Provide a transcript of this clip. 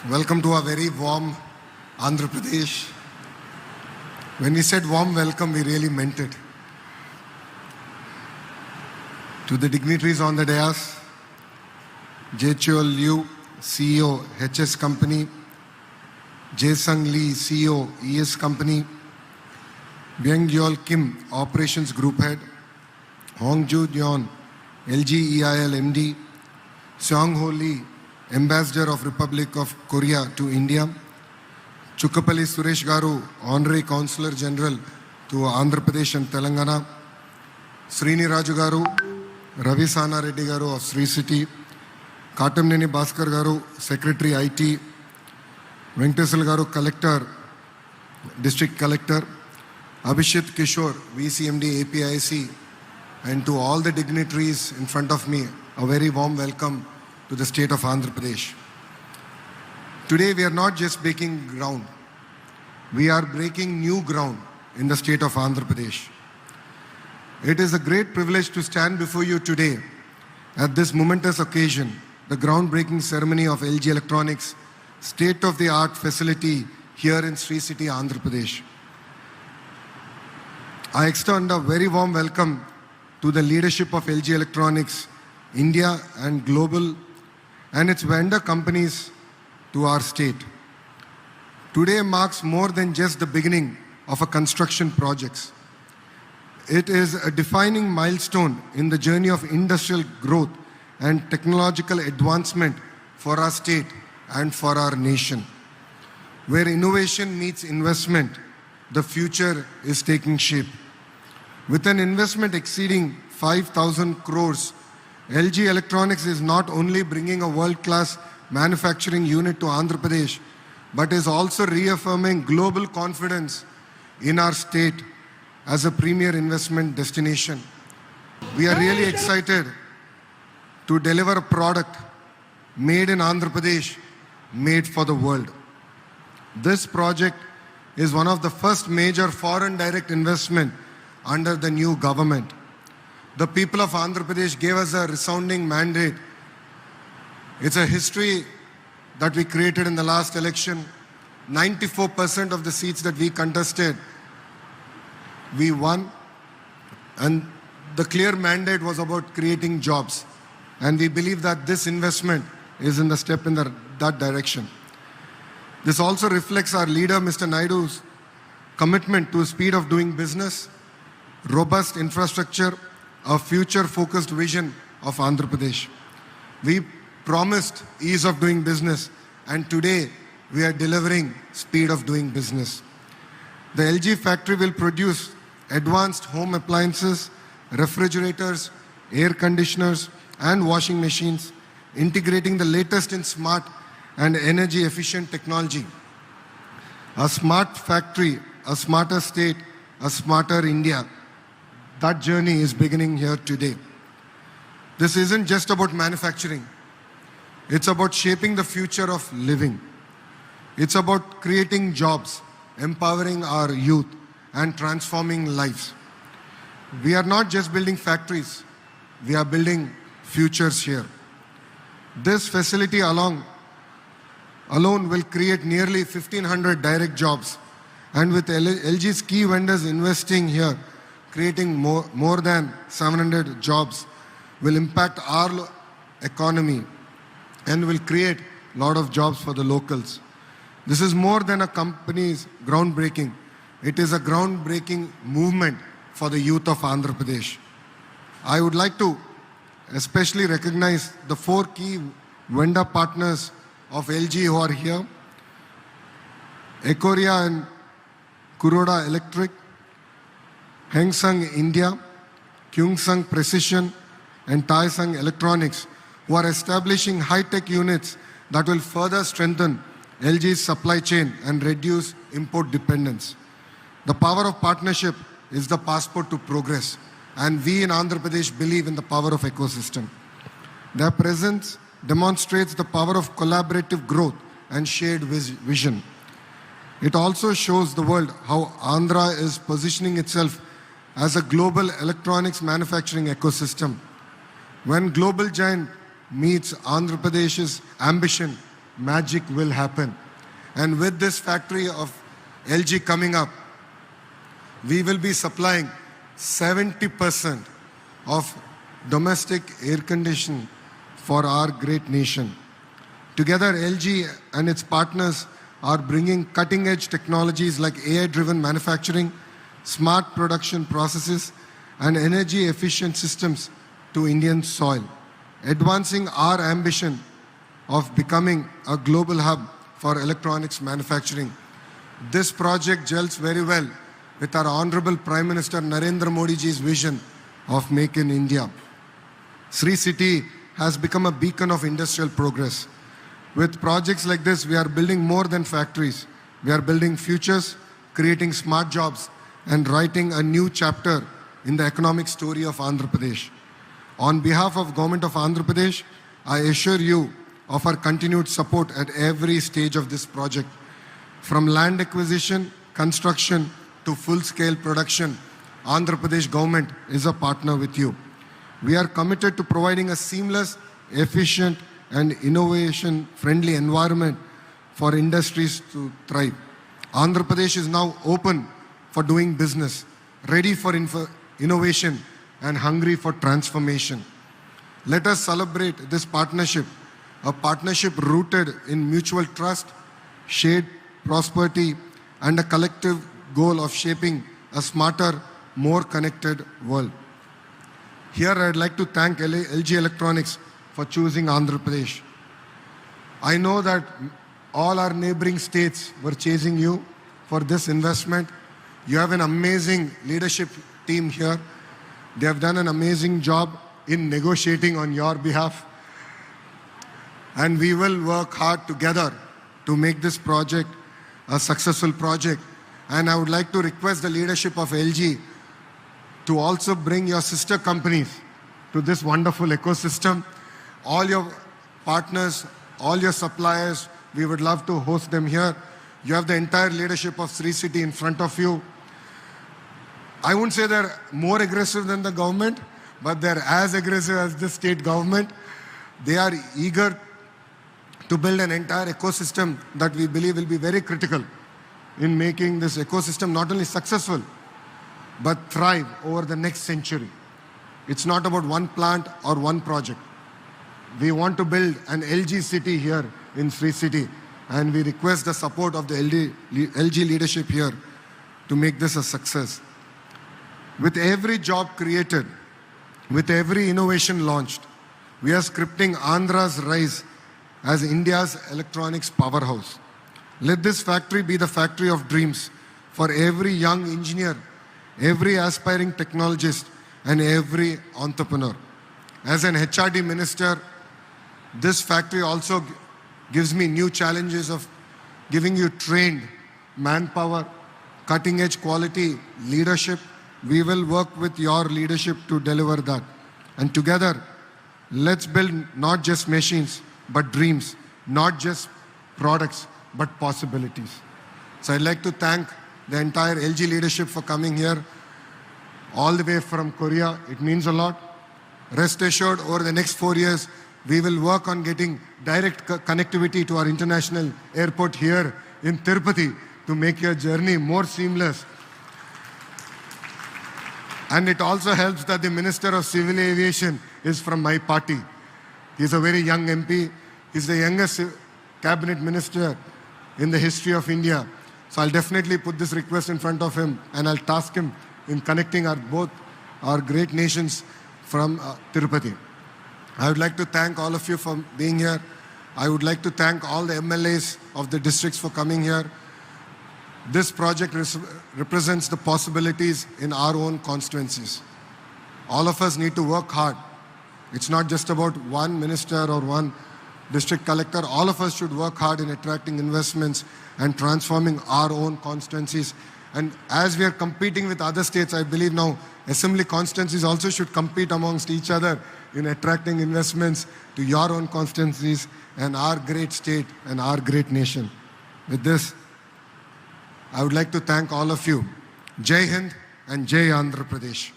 Welcome to a very warm Andhra Pradesh. When we said warm welcome, we really meant it. To the dignitaries on the dais, Jechol Liu, CEO, HS Company, Jae-Sung Lee, CEO, ES Company, Byung-Yeol Kim, Operations Group Head, Hong-Joo Yeon, LG EIL MD, Seong-Ho Lee, Ambassador of Republic of Korea to India, Chukapalli Suresh Garu, Honorary Consular General to Andhra Pradesh and Telangana, Srini Raju Garu, Ravi Sana Reddy Garu of Sri City, Katamneni Bhaskar Garu, Secretary IT, Venkateswara Garu, Collector, District Collector, Abhishek Kishore, VCMD APIC, and to all the dignitaries in front of me, a very warm welcome to the state of Andhra Pradesh. Today we are not just breaking ground, we are breaking new ground in the state of Andhra Pradesh. It is a great privilege to stand before you today at this momentous occasion, the groundbreaking ceremony of LG Electronics state-of-the-art facility here in Sri City, Andhra Pradesh. I extend a very warm welcome to the leadership of LG Electronics, India and global, and its vendor companies to our state. Today marks more than just the beginning of a construction project. It is a defining milestone in the journey of industrial growth and technological advancement for our state and for our nation. Where innovation meets investment, the future is taking shape. With an investment exceeding 5,000 crores, LG Electronics is not only bringing a world-class manufacturing unit to Andhra Pradesh, but is also reaffirming global confidence in our state as a premier investment destination. We are really excited to deliver a product made in Andhra Pradesh, made for the world. This project is one of the first major foreign direct investment under the new government. The people of Andhra Pradesh gave us a resounding mandate. It's a history that we created in the last election. 94% of the seats that we contested, we won. And the clear mandate was about creating jobs. And we believe that this investment is in the step in that direction. This also reflects our leader, Mr. Naidu's commitment to speed of doing business, robust infrastructure, a future-focused vision of Andhra Pradesh. We promised ease of doing business, and today we are delivering speed of doing business. The LG factory will produce advanced home appliances, refrigerators, air conditioners, and washing machines, integrating the latest in smart and energy-efficient technology. A smart factory, a smarter state, a smarter India. That journey is beginning here today. This isn't just about manufacturing. It's about shaping the future of living. It's about creating jobs, empowering our youth, and transforming lives. We are not just building factories, we are building futures here. This facility alone will create nearly 1,500 direct jobs, and with LG's key vendors investing here, creating more than 700 jobs, will impact our economy and will create a lot of jobs for the locals. This is more than a company's groundbreaking. It is a groundbreaking movement for the youth of Andhra Pradesh. I would like to especially recognize the 4 key vendor partners of LG who are here: Ekoria and Kuroda Electric, Hengsung India, Kyungsung Precision, and Taesung Electronics, who are establishing high-tech units that will further strengthen LG's supply chain and reduce import dependence. The power of partnership is the passport to progress, and we in Andhra Pradesh believe in the power of ecosystem. Their presence demonstrates the power of collaborative growth and shared vision. It also shows the world how Andhra is positioning itself as a global electronics manufacturing ecosystem. When global giant meets Andhra Pradesh's ambition magic will happen. And with this factory of LG coming up, we will be supplying 70% of domestic air conditioning for our great nation. Together, LG and its partners are bringing cutting-edge technologies like AI-driven manufacturing, smart production processes, and energy-efficient systems to Indian soil, advancing our ambition of becoming a global hub for electronics manufacturing. This project gels very well with our Honorable Prime Minister Narendra Modi ji's vision of Make in India. Sri City has become a beacon of industrial progress. With projects like this, we are building more than factories. We are building futures, creating smart jobs, and writing a new chapter in the economic story of Andhra Pradesh. On behalf of Government of Andhra Pradesh, I assure you of our continued support at every stage of this project. From land acquisition, construction, to full-scale production, Andhra Pradesh government is a partner with you. We are committed to providing a seamless, efficient, and innovation-friendly environment for industries to thrive. Andhra Pradesh is now open for doing business, ready for innovation, and hungry for transformation. Let us celebrate this partnership, a partnership rooted in mutual trust, shared prosperity, and a collective goal of shaping a smarter, more connected world. Here I'd like to thank LG Electronics for choosing Andhra Pradesh. I know that all our neighboring states were chasing you for this investment. You have an amazing leadership team here. They have done an amazing job in negotiating on your behalf. And we will work hard together to make this project a successful project. And I would like to request the leadership of LG to also bring your sister companies to this wonderful ecosystem. All your partners, all your suppliers, we would love to host them here. You have the entire leadership of Sri City in front of you. I wouldn't say they're more aggressive than the government, but they're as aggressive as the state government. They are eager to build an entire ecosystem that we believe will be very critical in making this ecosystem not only successful, but thrive over the next century. It's not about one plant or one project. We want to build an LG city here in Sri City, and we request the support of the LG leadership here to make this a success. With every job created, with every innovation launched, we are scripting Andhra's rise as India's electronics powerhouse. Let this factory be the factory of dreams for every young engineer, every aspiring technologist, and every entrepreneur. As an HRD minister, this factory also gives me new challenges of giving you trained manpower, cutting-edge quality leadership. We will work with your leadership to deliver that. And together, let's build not just machines, but dreams, not just products, but possibilities. So I'd like to thank the entire LG leadership for coming here, all the way from Korea. It means a lot. Rest assured, over the next 4 years, we will work on getting direct connectivity to our international airport here in Tirupati to make your journey more seamless. And it also helps that the Minister of Civil Aviation is from my party. He's a very young MP. He's the youngest cabinet minister in the history of India. So I'll definitely put this request in front of him, and I'll task him in connecting both our great nations from Tirupati. I would like to thank all of you for being here. I would like to thank all the MLAs of the districts for coming here. This project represents the possibilities in our own constituencies. All of us need to work hard. It's not just about one minister or one district collector. All of us should work hard in attracting investments and transforming our own constituencies. And as we are competing with other states, I believe now assembly constituencies also should compete amongst each other in attracting investments to your own constituencies and our great state and our great nation. With this, I would like to thank all of you. Jai Hind and Jai Andhra Pradesh.